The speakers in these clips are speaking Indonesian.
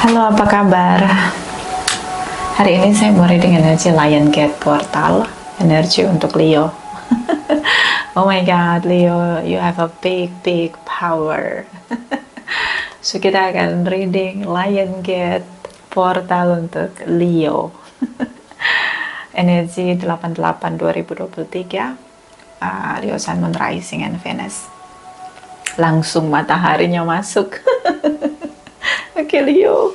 Halo, apa kabar? Hari ini saya mau reading energi Lion Gate Portal, energi untuk Leo. Oh my god, Leo, you have a big power. So kita akan reading Lion Gate Portal untuk Leo. Energi 88 2023, Leo Sun Moon Rising and Venus. Langsung mataharinya masuk. Oke, Leo.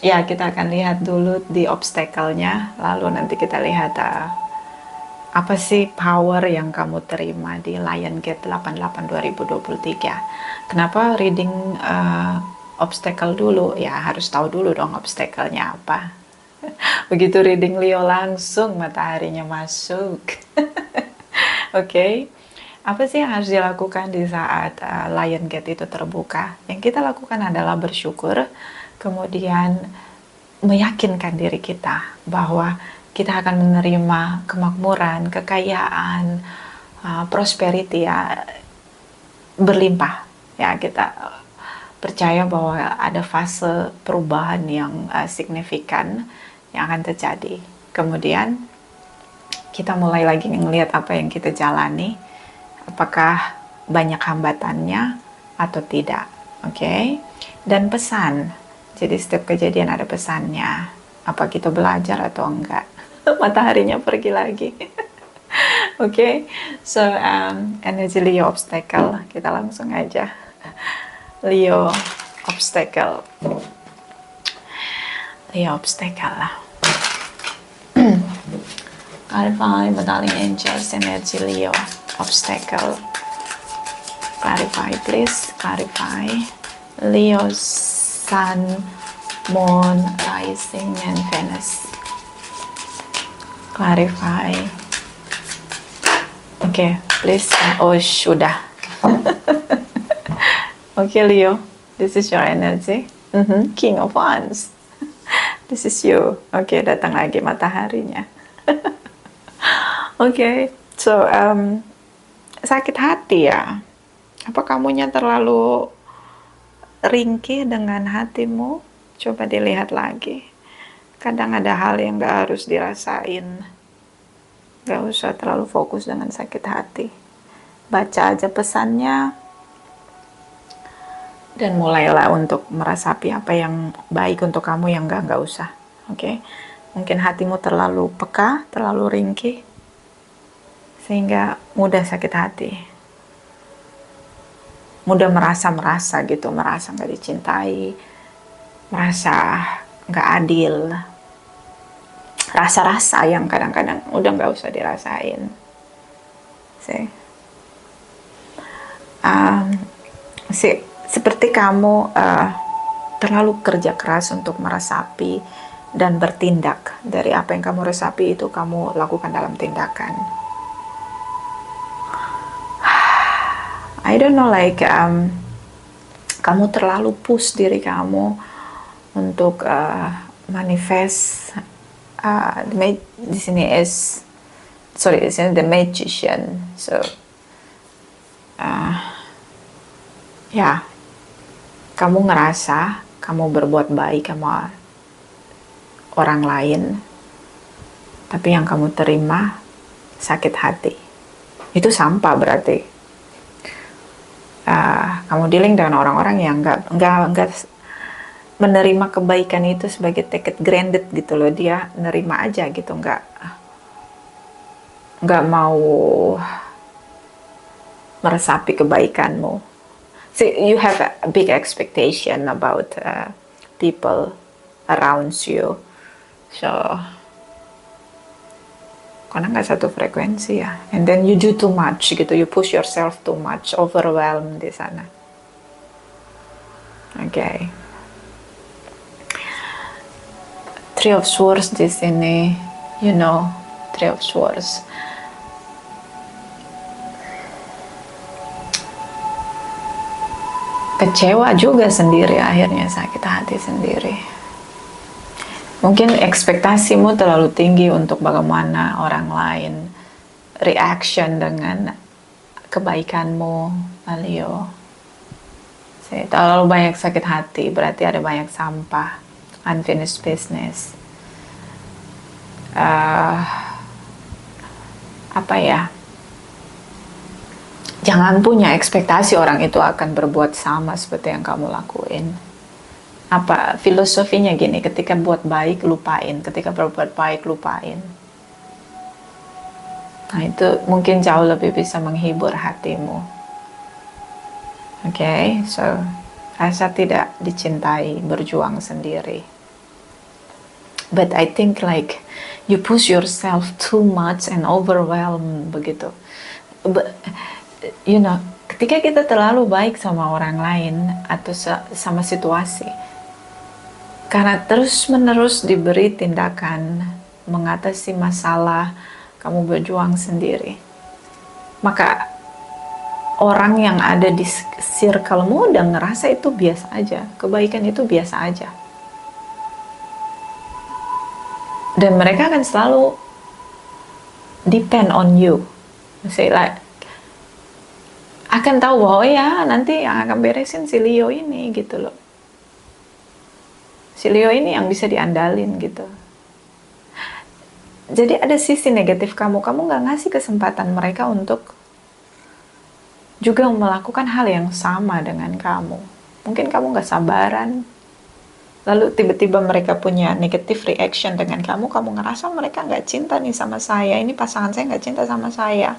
Ya, kita akan lihat dulu di obstacle-nya, lalu nanti kita lihat apa sih power yang kamu terima di Lion Gate 88 2023. Kenapa reading obstacle dulu? Ya, harus tahu dulu dong obstacle-nya apa. Begitu reading Leo langsung mataharinya masuk. Oke. Apa sih yang harus dilakukan di saat Lion Gate itu terbuka? Yang kita lakukan adalah bersyukur, kemudian meyakinkan diri kita bahwa kita akan menerima kemakmuran, kekayaan, prosperity ya, berlimpah. Ya, kita percaya bahwa ada fase perubahan yang signifikan yang akan terjadi. Kemudian kita mulai lagi ngelihat apa yang kita jalani, apakah banyak hambatannya atau tidak. Oke. Dan pesan, jadi setiap kejadian ada pesannya, apa kita belajar atau enggak. Mataharinya pergi lagi. Oke. So energi Leo obstacle, kita langsung aja Leo obstacle. Leo obstacle lah. Clarify battling angels energy Leo obstacle. Clarify, please. Clarify. Leo Sun, Moon, Rising, and Venus. Clarify. Okay, please. Oh, sudah. Okay, Leo. This is your energy. King of Wands. This is you. Okay, datang lagi mataharinya. Okay, so sakit hati ya. Apa kamunya terlalu ringkih dengan hatimu? Coba dilihat lagi. Kadang ada hal yang gak harus dirasain. Gak usah terlalu fokus dengan sakit hati. Baca aja pesannya. Dan mulailah untuk meresapi apa yang baik untuk kamu, yang gak usah. Oke? Mungkin hatimu terlalu peka, terlalu ringkih, sehingga mudah sakit hati, mudah merasa gitu, merasa nggak dicintai, merasa nggak adil, rasa-rasa yang kadang-kadang udah nggak usah dirasain. Seperti kamu terlalu kerja keras untuk meresapi dan bertindak. Dari apa yang kamu resapi itu kamu lakukan dalam tindakan. I don't know, like kamu terlalu push diri kamu untuk manifest. Di sini the magician. So ya, kamu ngerasa kamu berbuat baik sama orang lain, tapi yang kamu terima sakit hati. Itu sampah berarti. Kamu dealing dengan orang-orang yang nggak menerima kebaikan itu sebagai take it granted gitu loh. Dia nerima aja gitu, nggak mau meresapi kebaikanmu. See, you have a big expectation about people around you. So karena nggak satu frekuensi ya, and then you do too much gitu, you push yourself too much, overwhelmed di sana. Okay. Three of Swords di sini, Three of Swords. Kecewa juga sendiri, akhirnya sakit hati sendiri. Mungkin ekspektasimu terlalu tinggi untuk bagaimana orang lain reaction dengan kebaikanmu, Leo. Terlalu banyak sakit hati berarti ada banyak sampah, unfinished business. Apa ya? Jangan punya ekspektasi orang itu akan berbuat sama seperti yang kamu lakuin. Apa filosofinya gini, ketika buat baik lupain, ketika berbuat baik lupain. Nah itu mungkin jauh lebih bisa menghibur hatimu. Oke, so rasa tidak dicintai, berjuang sendiri. But I think like you push yourself too much and overwhelm begitu. But, you know, ketika kita terlalu baik sama orang lain atau sama situasi, karena terus-menerus diberi tindakan mengatasi masalah, kamu berjuang sendiri, maka orang yang ada di circle-mu udah ngerasa itu biasa aja, kebaikan itu biasa aja. Dan mereka akan selalu depend on you. Say like, akan tahu bahwa ya nanti yang akan beresin si Leo ini gitu loh. Si Leo ini yang bisa diandalin gitu. Jadi ada sisi negatif kamu gak ngasih kesempatan mereka untuk juga melakukan hal yang sama dengan kamu. Mungkin kamu gak sabaran, lalu tiba-tiba mereka punya negative reaction dengan kamu ngerasa mereka gak cinta nih sama saya, ini pasangan saya gak cinta sama saya,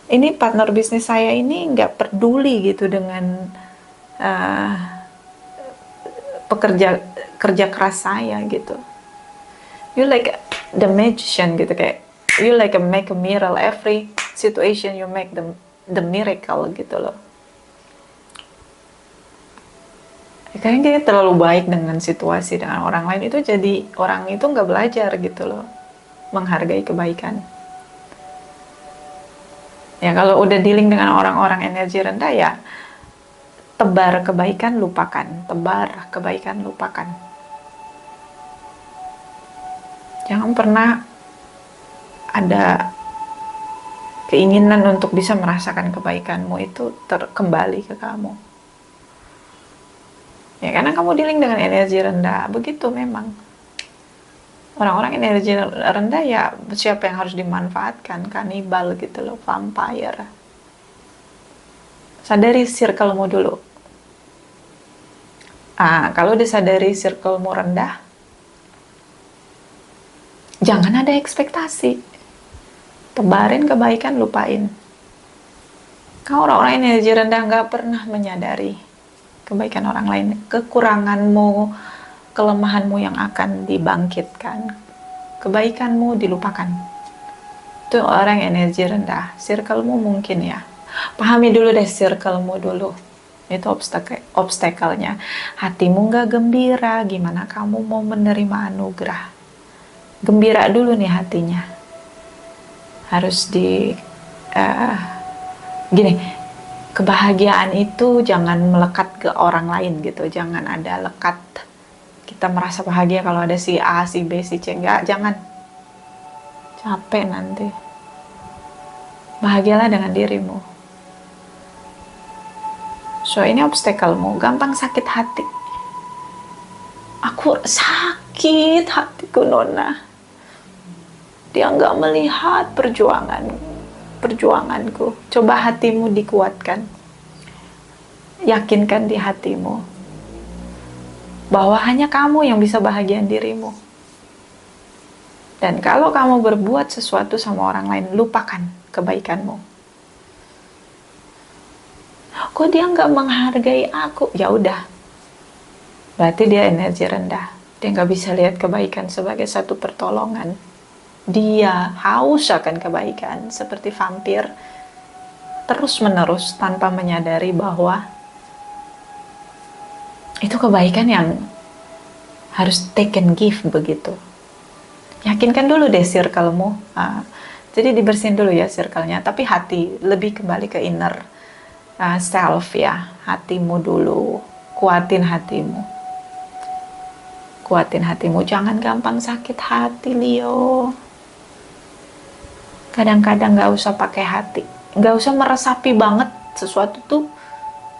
ini partner bisnis saya ini gak peduli gitu dengan kerja keras saya gitu. You like the magician gitu, kayak you like make a miracle every situation, you make the miracle gitu loh. Kayaknya kita terlalu baik dengan situasi, dengan orang lain, itu jadi orang itu nggak belajar gitu loh menghargai kebaikan. Ya kalau udah dealing dengan orang-orang energi rendah ya tebar kebaikan lupakan, tebar kebaikan lupakan. Jangan pernah ada keinginan untuk bisa merasakan kebaikanmu itu kembali ke kamu. Ya karena kamu dealing dengan energi rendah, begitu memang. Orang-orang energi rendah ya siapa yang harus dimanfaatkan, kanibal gitu loh, vampire. Sadari circle-mu dulu. Kalau disadari circle-mu rendah, jangan ada ekspektasi. Tebarin kebaikan, lupain. Kalau orang-orang energi rendah nggak pernah menyadari kebaikan orang lain, kekuranganmu, kelemahanmu yang akan dibangkitkan, kebaikanmu dilupakan. Itu orang energi rendah. Circle-mu mungkin ya. Pahami dulu deh circle-mu dulu. Itu obstacle-nya. Hatimu nggak gembira, gimana kamu mau menerima anugerah? Gembira dulu nih hatinya. Harus gini, kebahagiaan itu jangan melekat ke orang lain gitu. Jangan ada lekat. Kita merasa bahagia kalau ada si A, si B, si C. Enggak, jangan. Capek nanti. Bahagialah dengan dirimu. So, ini obstacle-mu. Gampang sakit hati. Aku sakit hatiku, Nona. Dia nggak melihat perjuanganku. Coba hatimu dikuatkan. Yakinkan di hatimu bahwa hanya kamu yang bisa bahagiain dirimu. Dan kalau kamu berbuat sesuatu sama orang lain, lupakan kebaikanmu. Kok dia nggak menghargai aku? Ya udah, berarti dia energi rendah. Dia nggak bisa lihat kebaikan sebagai satu pertolongan. Dia haus akan kebaikan seperti vampir, terus-menerus tanpa menyadari bahwa itu kebaikan yang harus take and give begitu. Yakinkan dulu deh circle-mu. Jadi dibersihin dulu ya circle-nya, tapi hati lebih kembali ke inner self ya. Hatimu dulu, kuatin hatimu. Kuatin hatimu, jangan gampang sakit hati, Leo. Kadang-kadang gak usah pakai hati, gak usah meresapi banget sesuatu tuh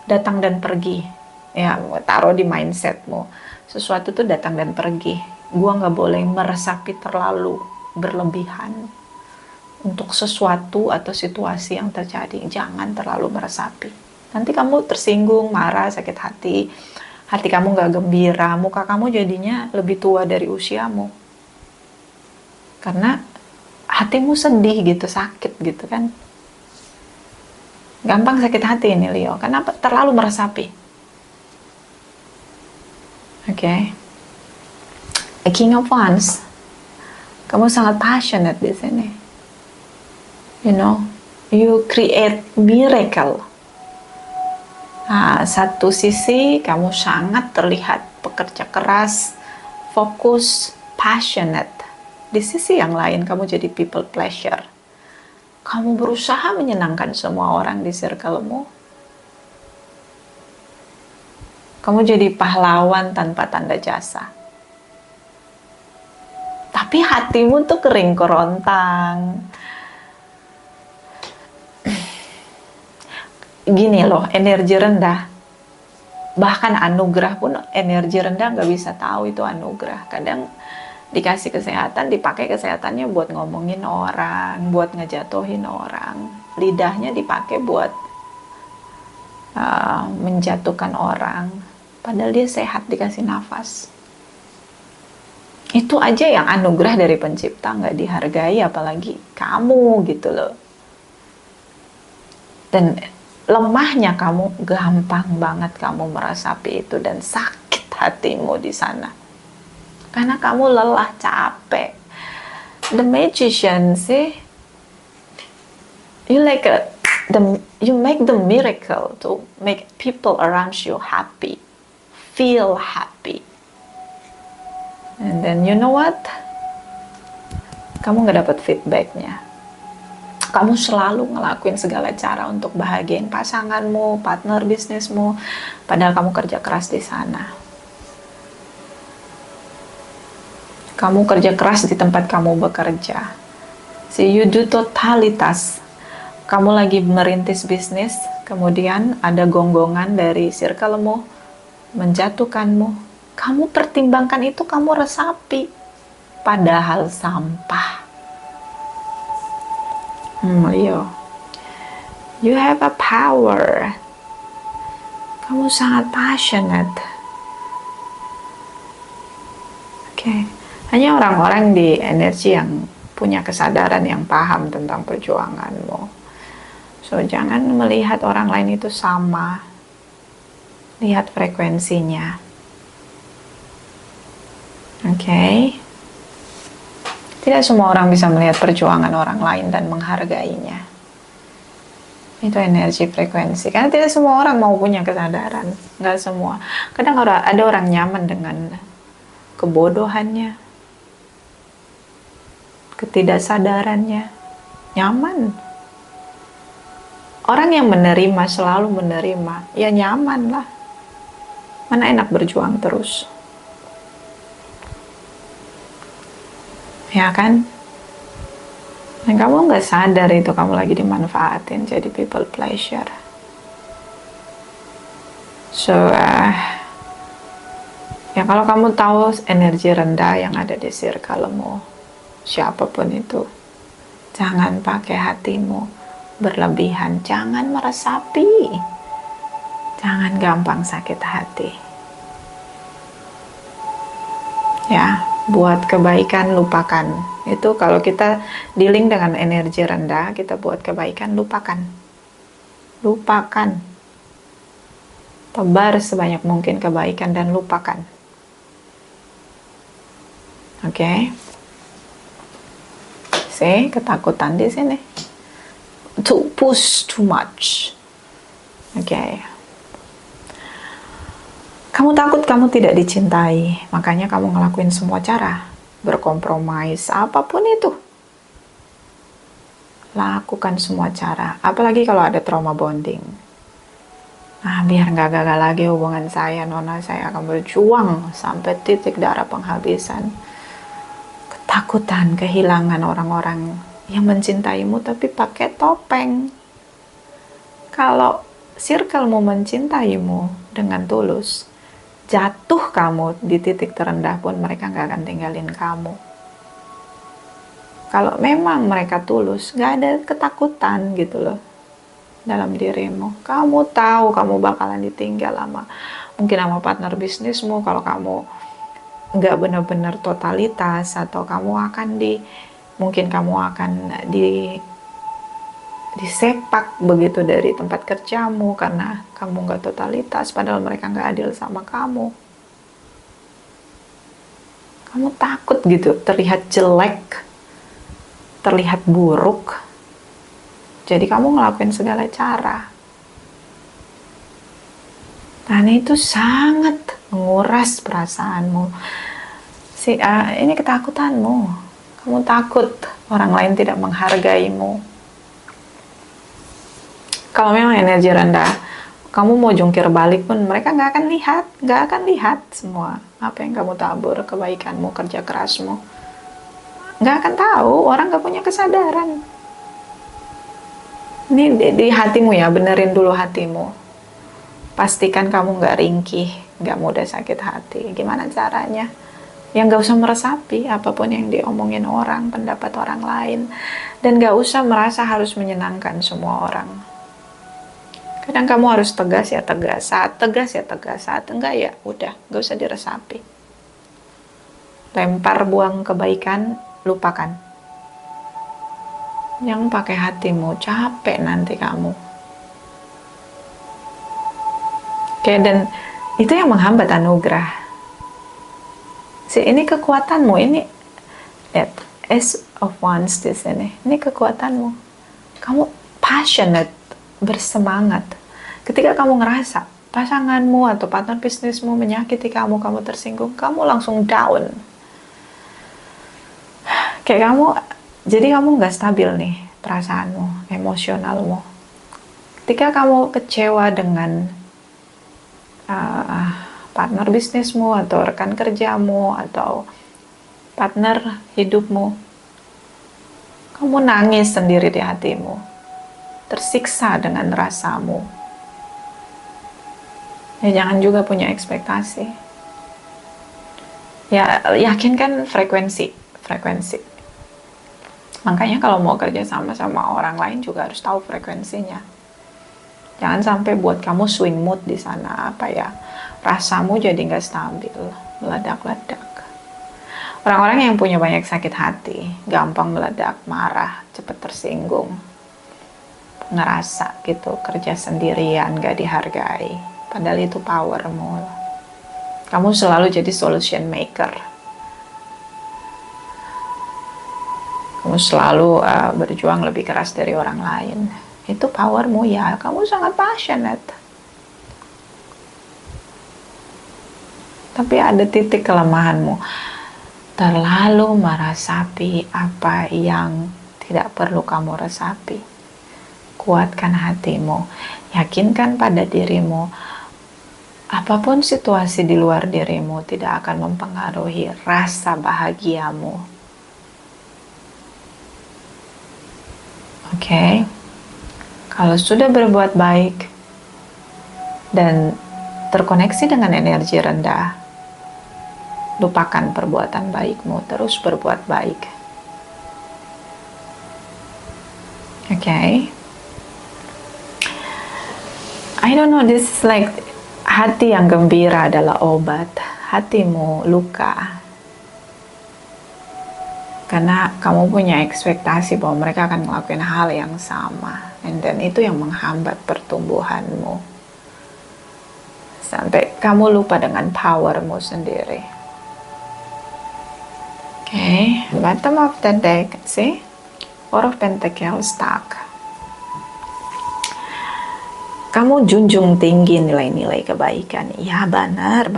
datang dan pergi. Ya, taruh di mindsetmu. Sesuatu tuh datang dan pergi. Gua nggak boleh meresapi terlalu berlebihan untuk sesuatu atau situasi yang terjadi. Jangan terlalu meresapi. Nanti kamu tersinggung, marah, sakit hati kamu nggak gembira, muka kamu jadinya lebih tua dari usiamu. Karena hatimu sedih gitu, sakit gitu kan. Gampang sakit hati ini Leo, kenapa? Terlalu meresapi. Oke. A King of Wands. Kamu sangat passionate di sini. You know, you create miracle. Nah, satu sisi kamu sangat terlihat pekerja keras, fokus, passionate. Di sisi yang lain kamu jadi people pleasure. Kamu berusaha menyenangkan semua orang di circle-mu. Kamu jadi pahlawan tanpa tanda jasa. Tapi hatimu tuh kering kerontang. Gini loh, energi rendah. Bahkan anugerah pun energi rendah nggak bisa tahu itu anugerah. Kadang dikasih kesehatan, dipakai kesehatannya buat ngomongin orang, buat ngejatuhin orang. Lidahnya dipakai buat menjatuhkan orang. Padahal dia sehat, dikasih nafas. Itu aja yang anugerah dari pencipta nggak dihargai, apalagi kamu gitu loh. Dan lemahnya kamu, gampang banget kamu meresapi itu dan sakit hatimu di sana. Karena kamu lelah, capek. The magician sih, you make the miracle to make people around you happy. Feel happy. And then you know what? Kamu gak dapat feedbacknya. Kamu selalu ngelakuin segala cara untuk bahagiain pasanganmu, partner bisnismu, padahal kamu kerja keras di sana. Kamu kerja keras di tempat kamu bekerja. See, you do totalitas. Kamu lagi merintis bisnis, kemudian ada gonggongan dari circle-mu, menjatuhkanmu. Kamu pertimbangkan itu, kamu resapi. Padahal sampah. Leo, you have a power. Kamu sangat passionate. Oke. Hanya orang-orang di energi yang punya kesadaran, yang paham tentang perjuanganmu. So, jangan melihat orang lain itu sama. Lihat frekuensinya. Oke. Tidak semua orang bisa melihat perjuangan orang lain dan menghargainya. Itu energi frekuensi. Karena tidak semua orang mau punya kesadaran. Nggak semua. Kadang ada orang nyaman dengan kebodohannya, ketidaksadarannya. Nyaman. Orang yang menerima, selalu menerima, ya nyaman lah. Mana enak berjuang terus. Ya kan? Dan kamu nggak sadar itu kamu lagi dimanfaatin jadi people pleasure. So, ya kalau kamu tahu energi rendah yang ada di circle-mu, siapapun itu, jangan pakai hatimu berlebihan, jangan meresapi, jangan gampang sakit hati. Ya. Buat kebaikan, lupakan. Itu kalau kita dealing dengan energi rendah, kita buat kebaikan, lupakan. Lupakan. Tebar sebanyak mungkin kebaikan dan lupakan. Oke. See, ketakutan di sini. To push too much. Oke. Kamu takut kamu tidak dicintai, makanya kamu ngelakuin semua cara, berkompromis, apapun itu. Lakukan semua cara, apalagi kalau ada trauma bonding. Nah, biar nggak gagal lagi hubungan saya, Nona, saya akan berjuang sampai titik darah penghabisan. Ketakutan, kehilangan orang-orang yang mencintaimu tapi pakai topeng. Kalau circle-mu mencintaimu, dengan tulus, jatuh kamu di titik terendah pun mereka nggak akan tinggalin kamu. Kalau memang mereka tulus, nggak ada ketakutan gitu loh dalam dirimu. Kamu tahu kamu bakalan ditinggal mungkin sama partner bisnismu kalau kamu nggak benar-benar totalitas, atau mungkin kamu akan disepak begitu dari tempat kerjamu karena kamu nggak totalitas, padahal mereka nggak adil sama kamu. Kamu takut gitu terlihat jelek, terlihat buruk, jadi kamu ngelakuin segala cara. Dan itu sangat menguras perasaanmu. Ini ketakutanmu. Kamu takut orang lain tidak menghargaimu. Kalau memang energi rendah, kamu mau jungkir balik pun mereka nggak akan lihat semua apa yang kamu tabur, kebaikanmu, kerja kerasmu. Nggak akan tahu, orang nggak punya kesadaran. Ini di hatimu ya, benerin dulu hatimu. Pastikan kamu nggak ringkih, nggak mudah sakit hati. Gimana caranya? Ya nggak usah meresapi apapun yang diomongin orang, pendapat orang lain. Dan nggak usah merasa harus menyenangkan semua orang. Kadang kamu harus tegas ya tegas, saat tegas ya tegas, saat enggak ya udah, nggak usah diresapi. Lempar buang kebaikan, lupakan. Yang pakai hatimu, capek nanti kamu. Oke, dan itu yang menghambat anugerah. Ini kekuatanmu, ini lihat Ace of Wands di sini. Ini kekuatanmu. Kamu passionate, bersemangat. Ketika kamu ngerasa pasanganmu atau partner bisnismu menyakiti kamu tersinggung, kamu langsung down. Jadi kamu nggak stabil nih perasaanmu, emosionalmu. Ketika kamu kecewa dengan partner bisnismu atau rekan kerjamu atau partner hidupmu, kamu nangis sendiri di hatimu, tersiksa dengan rasamu. Ya jangan juga punya ekspektasi. Ya yakinkan frekuensi. Makanya kalau mau kerja sama orang lain juga harus tahu frekuensinya. Jangan sampai buat kamu swing mood di sana, rasamu jadi nggak stabil, meledak-ledak. Orang-orang yang punya banyak sakit hati, gampang meledak, marah, cepat tersinggung, ngerasa gitu kerja sendirian, nggak dihargai. Padahal itu powermu. Kamu selalu jadi solution maker. Kamu selalu berjuang lebih keras dari orang lain. Itu powermu ya, kamu sangat passionate. Tapi ada titik kelemahanmu. Terlalu meresapi apa yang tidak perlu kamu resapi. Kuatkan hatimu, yakinkan pada dirimu, apapun situasi di luar dirimu tidak akan mempengaruhi rasa bahagiamu. Oke? Kalau sudah berbuat baik dan terkoneksi dengan energi rendah, lupakan perbuatan baikmu, terus berbuat baik. Okay? I don't know, this is like hati yang gembira adalah obat. Hatimu luka karena kamu punya ekspektasi bahwa mereka akan ngelakuin hal yang sama, and then itu yang menghambat pertumbuhanmu sampai kamu lupa dengan powermu sendiri. Okay, bottom of the deck, see, Four of Pentacles, stuck. Kamu junjung tinggi nilai-nilai kebaikan. Iya, benar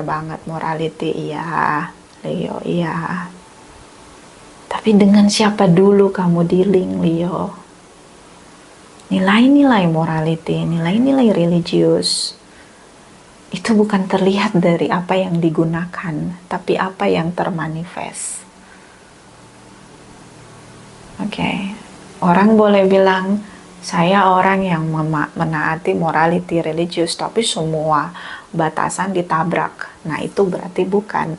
banget. Morality, iya. Leo, iya. Tapi dengan siapa dulu kamu dealing, Leo? Nilai-nilai morality, nilai-nilai religius, itu bukan terlihat dari apa yang digunakan, tapi apa yang termanifest. Oke. Orang boleh bilang Saya orang yang menaati morality religius, tapi semua batasan ditabrak. Nah, itu berarti bukan.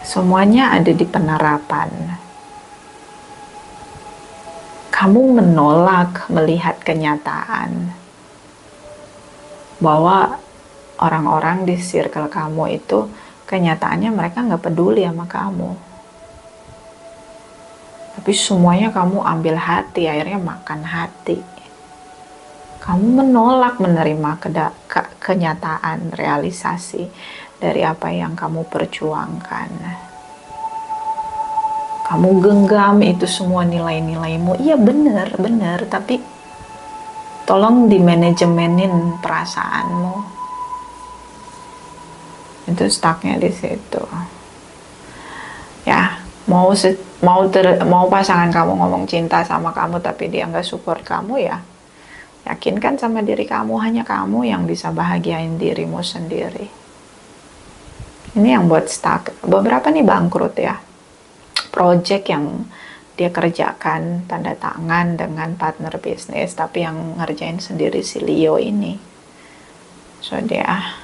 Semuanya ada di penerapan. Kamu menolak melihat kenyataan bahwa orang-orang di circle kamu itu kenyataannya mereka nggak peduli sama kamu, tapi semuanya kamu ambil hati, akhirnya makan hati. Kamu menolak menerima kenyataan realisasi dari apa yang kamu perjuangkan. Kamu genggam itu semua nilai-nilaimu. Iya benar, tapi tolong dimanajemenin perasaanmu. Itu stucknya di situ. Ya, mau pasangan kamu ngomong cinta sama kamu tapi dia nggak support kamu, ya yakinkan sama diri kamu, hanya kamu yang bisa bahagiain dirimu sendiri. Ini yang buat stuck. Beberapa nih bangkrut ya, project yang dia kerjakan tanda tangan dengan partner bisnis, tapi yang ngerjain sendiri si Leo ini, so dia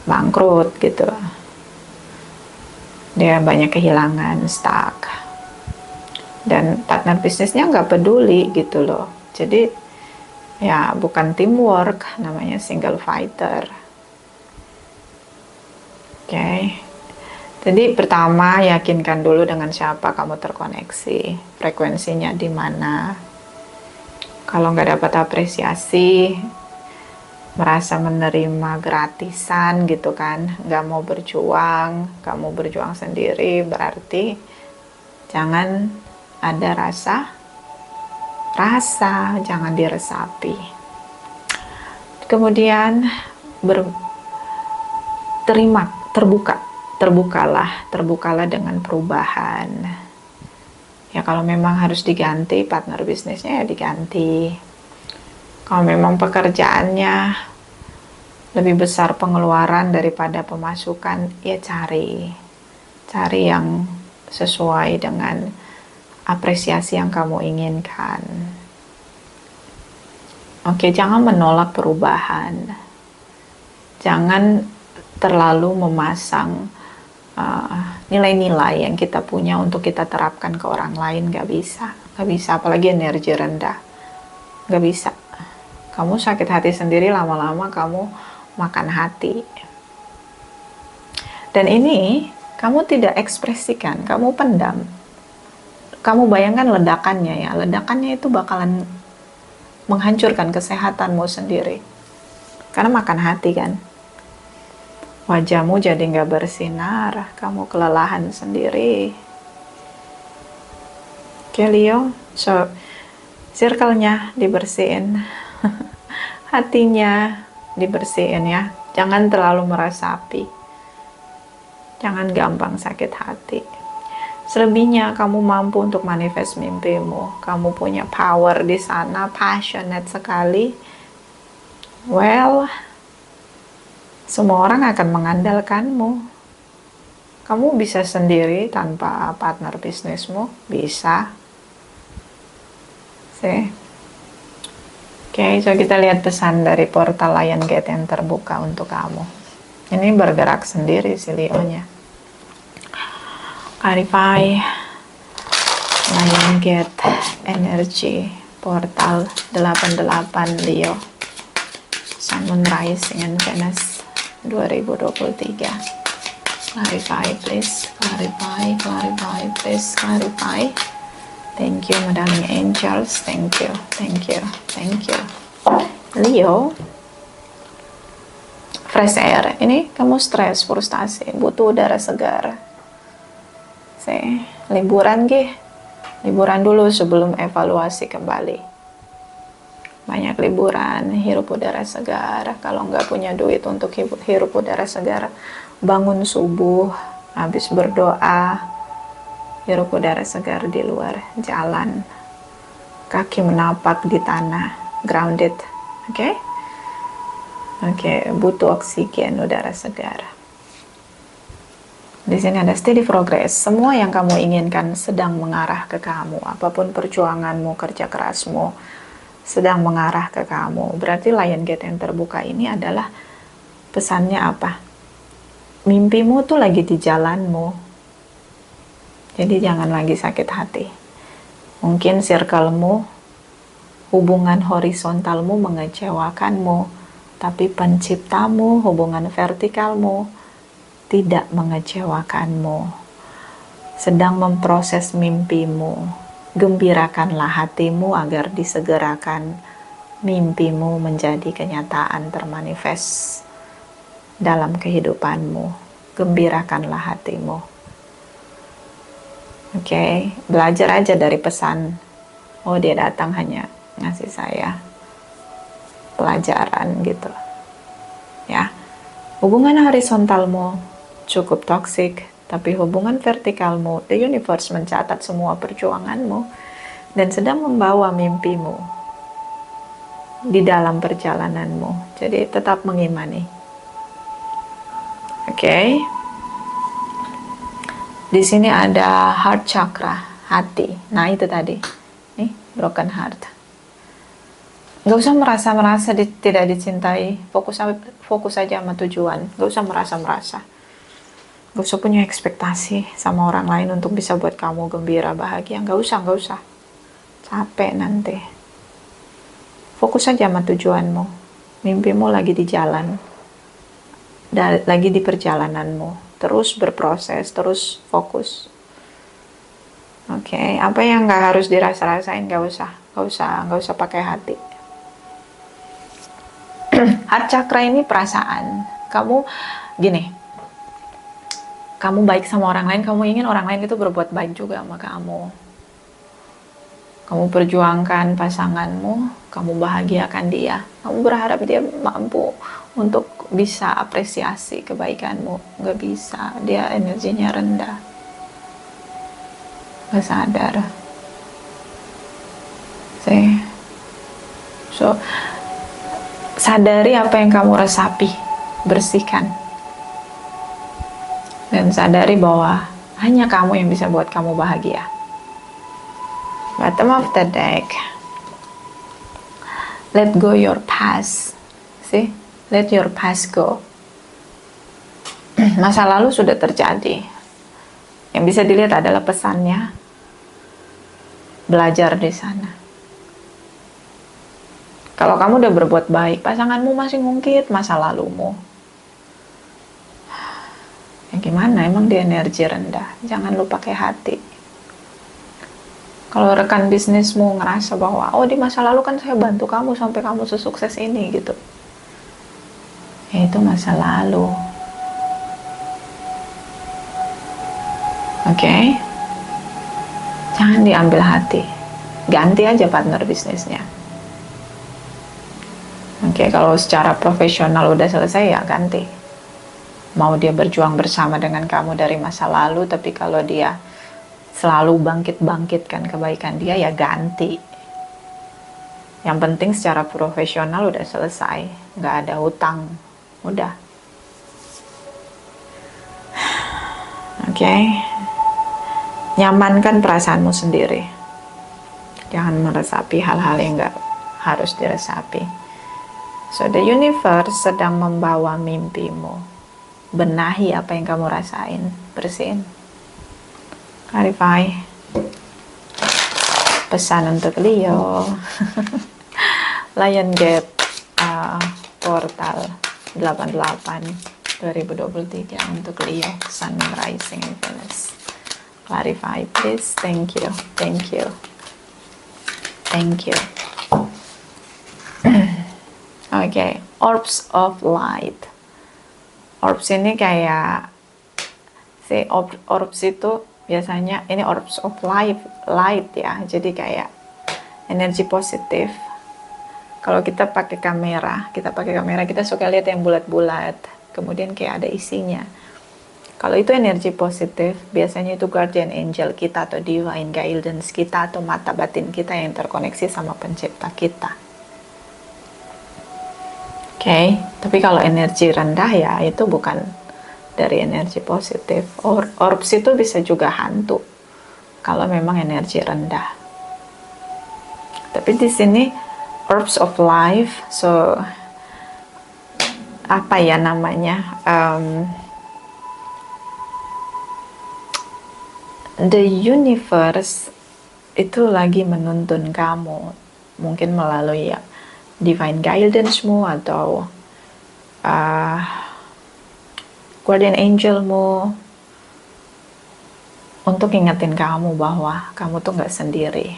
bangkrut gitu. Dia banyak kehilangan, stuck, dan partner bisnisnya nggak peduli gitu loh. Jadi ya bukan teamwork, namanya single fighter. Oke. Jadi pertama, yakinkan dulu dengan siapa kamu terkoneksi, frekuensinya di mana. Kalau nggak dapat apresiasi, merasa menerima gratisan gitu kan, nggak mau berjuang, kamu berjuang sendiri, berarti jangan ada rasa, jangan diresapi. Kemudian terbukalah dengan perubahan. Ya kalau memang harus diganti partner bisnisnya, ya diganti. Kalau memang pekerjaannya lebih besar pengeluaran daripada pemasukan, ya cari yang sesuai dengan apresiasi yang kamu inginkan. Oke, jangan menolak perubahan. Jangan terlalu memasang nilai-nilai yang kita punya untuk kita terapkan ke orang lain. Gak bisa, apalagi energi rendah. Gak bisa. Kamu sakit hati sendiri, lama-lama kamu makan hati. Dan ini kamu tidak ekspresikan, kamu pendam. Kamu bayangkan ledakannya ya, ledakannya itu bakalan menghancurkan kesehatanmu sendiri. Karena makan hati kan. Wajahmu jadi nggak bersinar, kamu kelelahan sendiri. Oke Leo, so circle-nya dibersihin. Hatinya dibersihin ya, jangan terlalu meresapi, jangan gampang sakit hati. Selebihnya kamu mampu untuk manifest mimpimu, kamu punya power di sana, passionate sekali. Well, semua orang akan mengandalkanmu. Kamu bisa sendiri tanpa partner bisnismu, bisa. See? Oke, so kita lihat pesan dari portal Lion Gate yang terbuka untuk kamu. Ini bergerak sendiri si Leo-nya. Clarify Lion Gate energy portal 88 Leo Sun Moon Rising and Venus 2023. Clarify please, clarify please, clarify. Thank you, darling angels. Thank you. Leo, fresh air. Ini kamu stres, frustasi, butuh udara segar. Liburan liburan dulu sebelum evaluasi kembali. Banyak liburan, hirup udara segar. Kalau nggak punya duit untuk hirup udara segar, bangun subuh, habis berdoa, hirup udara segar di luar, jalan, kaki menapak di tanah, grounded, oke? Oke, butuh oksigen, udara segar. Di sini ada steady progress. Semua yang kamu inginkan sedang mengarah ke kamu. Apapun perjuanganmu, kerja kerasmu, sedang mengarah ke kamu. Berarti Lion Gate yang terbuka ini adalah pesannya apa? Mimpimu tuh lagi di jalanmu. Jadi jangan lagi sakit hati. Mungkin circlemu, hubungan horizontalmu mengecewakanmu, tapi penciptamu, hubungan vertikalmu tidak mengecewakanmu, sedang memproses mimpimu. Gembirakanlah hatimu agar disegerakan mimpimu menjadi kenyataan termanifest dalam kehidupanmu. Gembirakanlah hatimu. Oke, belajar aja dari pesan. Oh, dia datang hanya ngasih saya pelajaran gitu. Ya. Hubungan horizontalmu cukup toksik, tapi hubungan vertikalmu, the universe mencatat semua perjuanganmu dan sedang membawa mimpimu di dalam perjalananmu. Jadi tetap mengimani. Oke. Di sini ada heart chakra, hati. Nah, itu tadi. Nih, broken heart. Gak usah merasa tidak dicintai, fokus aja sama tujuan. Gak usah merasa. Gak usah punya ekspektasi sama orang lain untuk bisa buat kamu gembira, bahagia. Gak usah. Capek nanti. Fokus aja sama tujuanmu. Mimpimu lagi di jalan. Lagi di perjalananmu. Terus berproses, terus fokus. Oke, apa yang gak harus dirasa-rasain gak usah pakai hati. Heart chakra ini perasaan. Kamu baik sama orang lain, kamu ingin orang lain itu berbuat baik juga sama kamu. Kamu perjuangkan pasanganmu, kamu bahagiakan dia. Kamu berharap dia mampu untuk bisa apresiasi kebaikanmu. Gak bisa, dia energinya rendah. Gak sadar. So, sadari apa yang kamu resapi, bersihkan. Dan sadari bahwa hanya kamu yang bisa buat kamu bahagia. Bottom of the deck. Let go your past. See? Let your past go. Masa lalu sudah terjadi. Yang bisa dilihat adalah pesannya. Belajar di sana. Kalau kamu udah berbuat baik, pasanganmu masih ngungkit masa lalumu. Ya gimana, emang dia energi rendah. Jangan lu pakai hati. Kalau rekan bisnismu ngerasa bahwa, oh di masa lalu kan saya bantu kamu sampai kamu sesukses ini gitu. Ya itu masa lalu. Oke? Jangan diambil hati. Ganti aja partner bisnisnya. Oke, kalau secara profesional udah selesai ya ganti. Mau dia berjuang bersama dengan kamu dari masa lalu, tapi kalau dia selalu bangkitkan kebaikan dia, ya ganti. Yang penting secara profesional udah selesai, nggak ada hutang, udah. Oke, nyamankan perasaanmu sendiri. Jangan meresapi hal-hal yang nggak harus diresapi. So, the universe sedang membawa mimpimu. Benahi apa yang kamu rasain. Bersihin. Clarify. Pesan untuk Leo. Lion Gate Portal 88 2023 untuk Leo, Sun, Rising, and Venus. Clarify, please. Thank you. Oke, orbs of light. Orbs ini kayak orbs itu biasanya ini orbs of light ya. Jadi kayak energi positif. Kalau kita pakai kamera, kita suka lihat yang bulat-bulat, kemudian kayak ada isinya. Kalau itu energi positif, biasanya itu guardian angel kita atau divine guidance kita atau mata batin kita yang terkoneksi sama pencipta kita. Oke, tapi kalau energi rendah ya itu bukan dari energi positif. Orbs itu bisa juga hantu kalau memang energi rendah. Tapi di sini orbs of life, so apa ya namanya? The universe itu lagi menuntun kamu, mungkin melalui ya divine guidance-mu atau guardian angel-mu, untuk ingetin kamu bahwa kamu tuh nggak sendiri.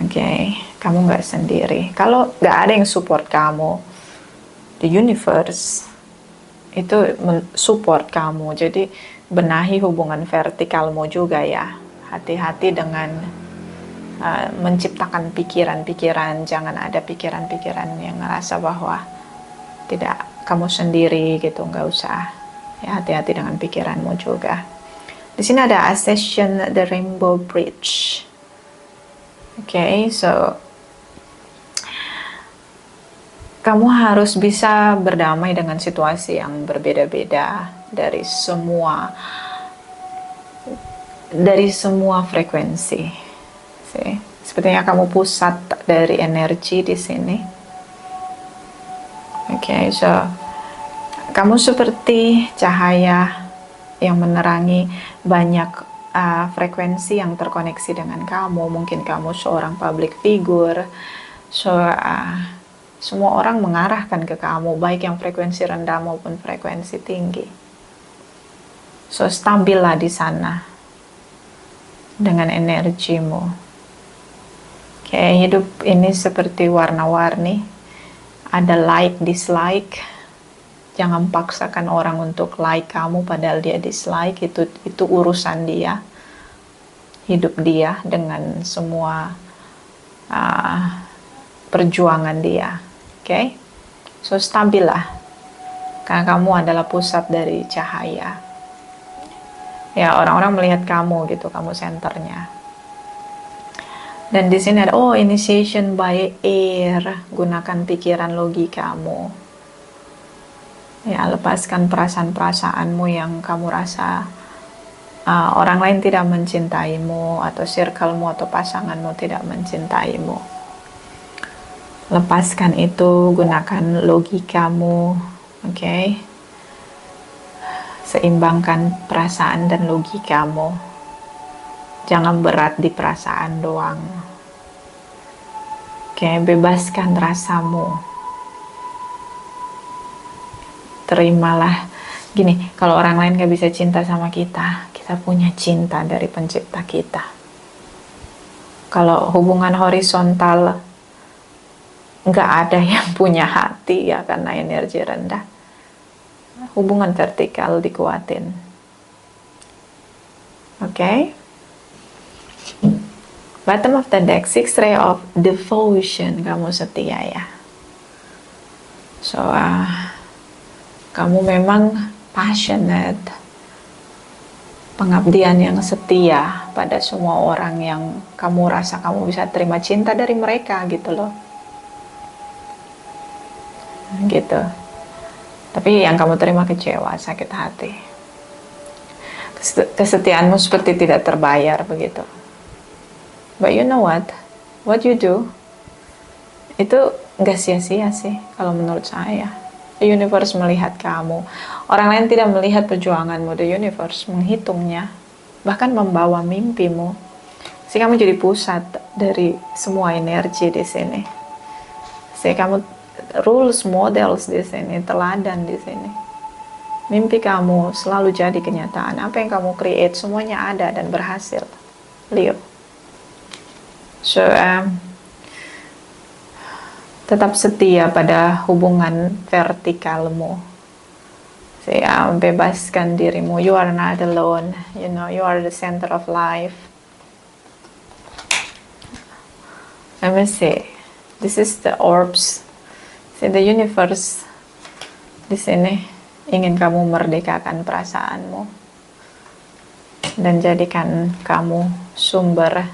Oke, kamu nggak sendiri. Kalau nggak ada yang support kamu, the universe itu support kamu. Jadi benahi hubungan vertikalmu juga ya. Hati-hati dengan menciptakan pikiran-pikiran. Jangan ada pikiran-pikiran yang ngerasa bahwa tidak kamu sendiri gitu. Nggak usah. Ya, hati-hati dengan pikiranmu juga. Di sini ada Ascension the Rainbow Bridge. Oke, so kamu harus bisa berdamai dengan situasi yang berbeda-beda dari semua frekuensi. Sepertinya kamu pusat dari energi di sini. Oke, so kamu seperti cahaya yang menerangi banyak frekuensi yang terkoneksi dengan kamu. Mungkin kamu seorang public figure, so semua orang mengarahkan ke kamu, baik yang frekuensi rendah maupun frekuensi tinggi. So stabillah di sana dengan energimu. Oke, hidup ini seperti warna-warni, ada like, dislike. Jangan paksakan orang untuk like kamu padahal dia dislike. Itu urusan dia, hidup dia dengan semua perjuangan dia. Oke, so stabil lah, karena kamu adalah pusat dari cahaya. Ya, orang-orang melihat kamu gitu, kamu senternya. Dan di sini ada initiation by air. Gunakan pikiran logikamu. Ya, lepaskan perasaan-perasaanmu yang kamu rasa orang lain tidak mencintaimu, atau circlemu atau pasanganmu tidak mencintaimu. Lepaskan itu, gunakan logikamu. Oke. Seimbangkan perasaan dan logikamu. Jangan berat di perasaan doang. Oke, bebaskan rasamu. Terimalah. Gini, kalau orang lain gak bisa cinta sama kita, kita punya cinta dari pencipta kita. Kalau hubungan horizontal, gak ada yang punya hati ya, karena energi rendah. Hubungan vertikal dikuatin. Oke. Bottom of the deck, six ray of devotion. Kamu setia ya. So, kamu memang passionate, pengabdian yang setia pada semua orang yang kamu rasa kamu bisa terima cinta dari mereka gitu loh. Gitu. Tapi yang kamu terima kecewa, sakit hati. Kesetiaanmu seperti tidak terbayar begitu. But you know what? What you do itu gak sia-sia sih kalau menurut saya. The universe melihat kamu. Orang lain tidak melihat perjuanganmu. The universe menghitungnya, bahkan membawa mimpimu. Sehingga kamu jadi pusat dari semua energi di sini. Sehingga kamu rules models di sini, teladan di sini. Mimpi kamu selalu jadi kenyataan. Apa yang kamu create semuanya ada dan berhasil. Leo. So, tetap setia pada hubungan vertikalmu. Bebaskan dirimu. You are not alone. You know, you are the center of life. Let me see. This is the orbs. See, the universe di sini ingin kamu merdekakan perasaanmu dan jadikan kamu sumber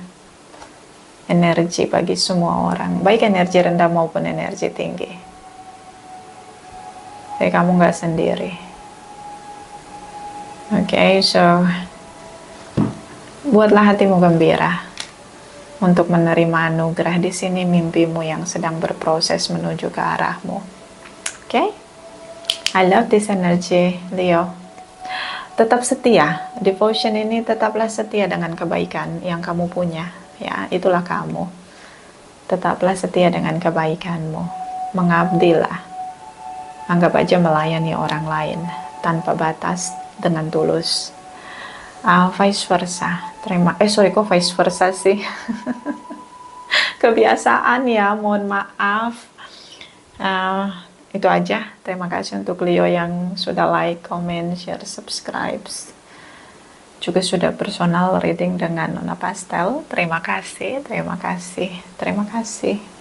energi bagi semua orang, baik energi rendah maupun energi tinggi. Jadi kamu nggak sendiri. Oke, so buatlah hatimu gembira untuk menerima anugerah di sini, mimpimu yang sedang berproses menuju ke arahmu. Oke, I love this energy, Leo. Tetap setia, devotion ini tetaplah setia dengan kebaikan yang kamu punya. Ya, itulah kamu. Tetaplah setia dengan kebaikanmu. Mengabdilah. Anggap aja melayani orang lain tanpa batas, dengan tulus. Vice versa. Kok vice versa sih? Kebiasaan ya, mohon maaf. Itu aja. Terima kasih untuk Leo yang sudah like, comment, share, subscribe. Juga sudah personal reading dengan Nona Pastel. Terima kasih, terima kasih, terima kasih.